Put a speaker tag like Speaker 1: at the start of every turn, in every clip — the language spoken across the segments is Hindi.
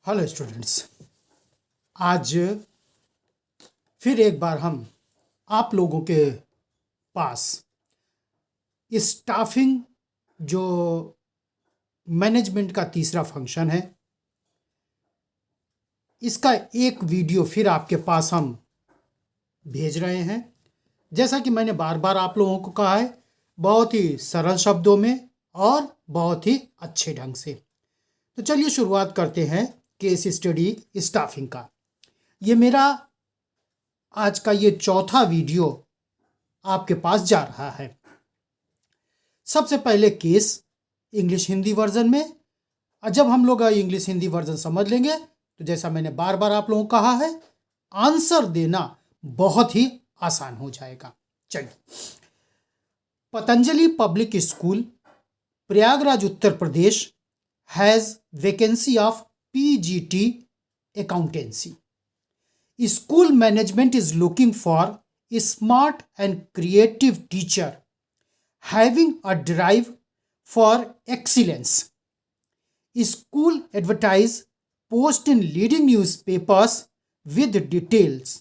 Speaker 1: Hello students. आज फिर एक बार हम आप लोगों के पास स्टाफिंग जो मैनेजमेंट का तीसरा फंक्शन है, इसका एक वीडियो फिर आपके पास हम भेज रहे हैं। जैसा कि मैंने बार बार आप लोगों को कहा है, बहुत ही सरल शब्दों में और बहुत ही अच्छे ढंग से। तो चलिए शुरुआत करते हैं केस स्टडी स्टाफिंग का। ये मेरा आज का ये चौथा वीडियो आपके पास जा रहा है। सबसे पहले केस इंग्लिश हिंदी वर्जन में, और जब हम लोग इंग्लिश हिंदी वर्जन समझ लेंगे तो जैसा मैंने बार बार आप लोगों को कहा है, आंसर देना बहुत ही आसान हो जाएगा। चलिए, Patanjali public school, Prayagraj, Uttar Pradesh has vacancy of PGT accountancy. School management is looking for a smart and creative teacher having a drive for excellence. School advertise post in leading newspapers with details.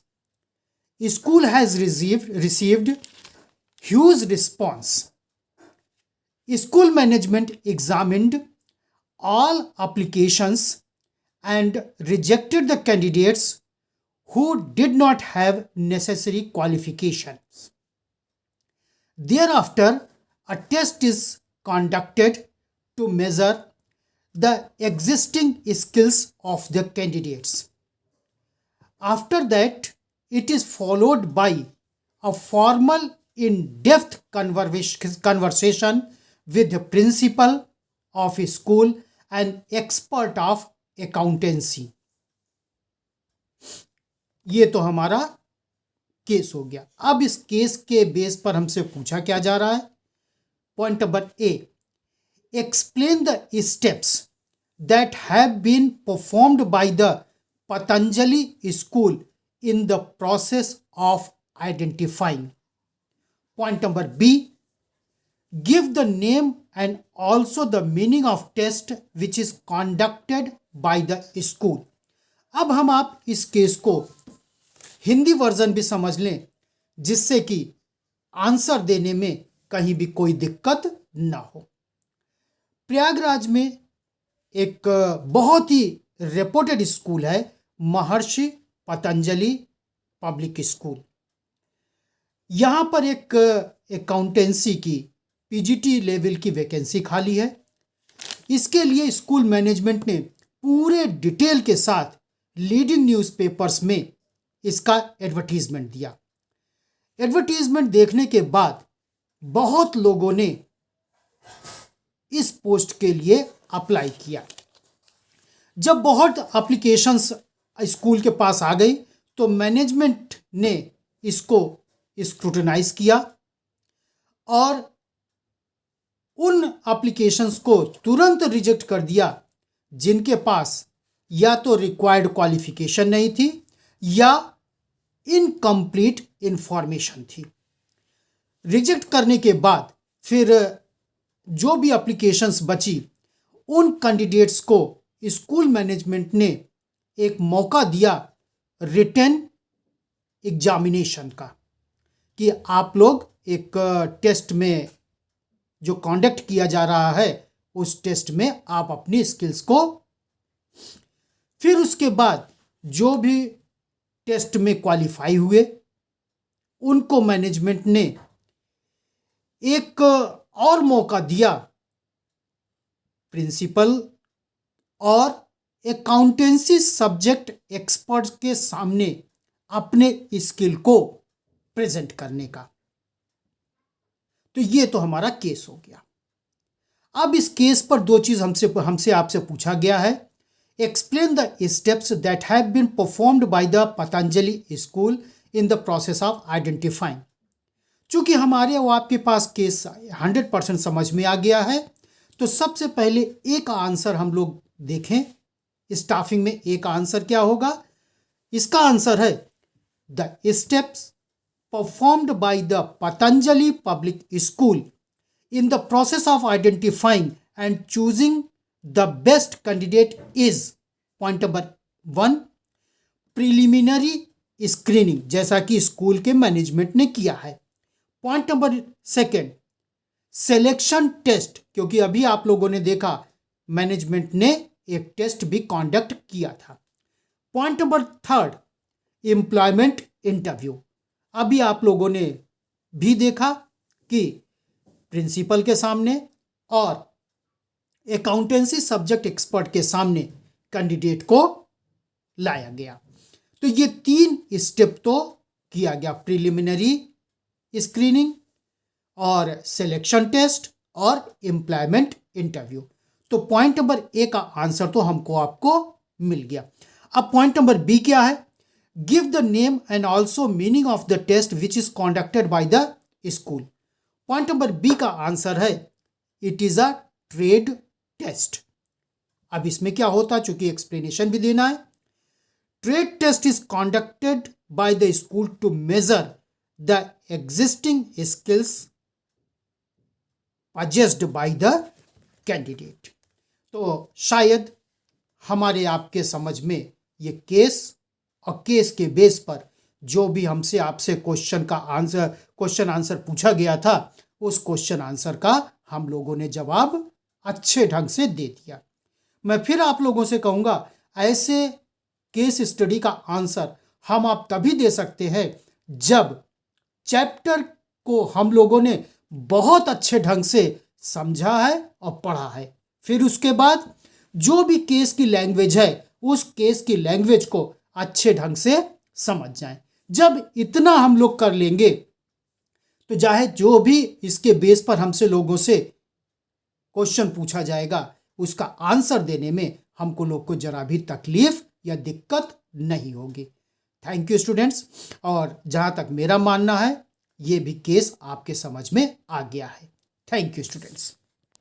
Speaker 1: School has received huge response. School management examined all applications and rejected the candidates who did not have necessary qualifications. Thereafter, a test is conducted to measure the existing skills of the candidates. After that, it is followed by a formal in-depth conversation with the principal of a school and expert of accountancy. ये तो हमारा केस हो गया। अब इस केस के बेस पर हमसे पूछा क्या जा रहा है। Point number A, explain the steps that have been performed by the Patanjali school in the process of identifying. Point number B, give the name and also the meaning of test which is conducted by the school. अब हम आप इस केस को हिंदी वर्जन भी समझ लें, जिससे कि आंसर देने में कहीं भी कोई दिक्कत ना हो। प्रयागराज में एक बहुत ही रेपुटेड स्कूल है, महर्षि पतंजलि पब्लिक स्कूल। यहाँ पर एक अकाउंटेंसी की पीजीटी लेवल की वैकेंसी खाली है। इसके लिए स्कूल मैनेजमेंट ने पूरे डिटेल के साथ लीडिंग न्यूज़पेपर्स में इसका एडवर्टीजमेंट दिया। एडवर्टीजमेंट देखने के बाद बहुत लोगों ने इस पोस्ट के लिए अप्लाई किया। जब बहुत एप्लीकेशंस स्कूल के पास आ गई तो मैनेजमेंट ने इसको स्क्रूटनाइज किया और उन एप्लीकेशंस को तुरंत रिजेक्ट कर दिया जिनके पास या तो रिक्वायर्ड क्वालिफिकेशन नहीं थी या इनकम्प्लीट इंफॉर्मेशन थी। रिजेक्ट करने के बाद फिर जो भी एप्लीकेशंस बची, उन कैंडिडेट्स को स्कूल मैनेजमेंट ने एक मौका दिया रिटन एग्जामिनेशन का, कि आप लोग एक टेस्ट में जो कंडक्ट किया जा रहा है उस टेस्ट में आप अपनी स्किल्स को, फिर उसके बाद जो भी टेस्ट में क्वालिफाई हुए उनको मैनेजमेंट ने एक और मौका दिया प्रिंसिपल और अकाउंटेंसी सब्जेक्ट एक्सपर्ट्स के सामने अपने स्किल को प्रेजेंट करने का। तो ये तो हमारा केस हो गया। अब इस केस पर दो चीज हमसे आपसे पूछा गया है। Explain the steps that have been performed by the Patanjali school in the process of identifying. चूंकि हमारे वो आपके पास केस 100% समझ में आ गया है, तो सबसे पहले एक आंसर हम लोग देखें। स्टाफिंग में एक आंसर क्या होगा? इसका आंसर है the steps performed by the Patanjali Public School in the process of identifying and choosing the best candidate is point number 1, preliminary screening, जैसा कि स्कूल के मैनेजमेंट ने किया है। पॉइंट नंबर 2, सिलेक्शन टेस्ट, क्योंकि अभी आप लोगों ने देखा मैनेजमेंट ने एक टेस्ट भी कंडक्ट किया था। Point number 3, employment interview. अभी आप लोगों ने भी देखा कि प्रिंसिपल के सामने और अकाउंटेंसी सब्जेक्ट एक्सपर्ट के सामने कैंडिडेट को लाया गया। तो ये 3 स्टेप तो किया गया, प्रिलिमिनरी स्क्रीनिंग और सिलेक्शन टेस्ट और एम्प्लॉयमेंट इंटरव्यू। तो पॉइंट नंबर ए का आंसर तो हमको आपको मिल गया। अब पॉइंट नंबर बी क्या है? Give the name and also meaning of the test which is conducted by the school. Point number B का आंसर है it is a trade test. अब इसमें क्या होता है, चूंकि एक्सप्लेनेशन भी देना है। Trade test is conducted by the school to measure the existing skills possessed by the candidate। तो शायद हमारे आपके समझ में ये केस और केस के बेस पर जो भी हमसे आपसे क्वेश्चन आंसर पूछा गया था, उस क्वेश्चन आंसर का हम लोगों ने जवाब अच्छे ढंग से दे दिया। मैं फिर आप लोगों से कहूँगा, ऐसे केस स्टडी का आंसर हम आप तभी दे सकते हैं जब चैप्टर को हम लोगों ने बहुत अच्छे ढंग से समझा है और पढ़ा है। फिर उसके बाद जो भी केस की लैंग्वेज है, उस केस की लैंग्वेज को अच्छे ढंग से समझ जाएं। जब इतना हम लोग कर लेंगे तो चाहे जो भी इसके बेस पर हमसे लोगों से क्वेश्चन पूछा जाएगा, उसका आंसर देने में हमको लोग को जरा भी तकलीफ या दिक्कत नहीं होगी। Thank you students. और जहां तक मेरा मानना है, ये भी केस आपके समझ में आ गया है। Thank you students.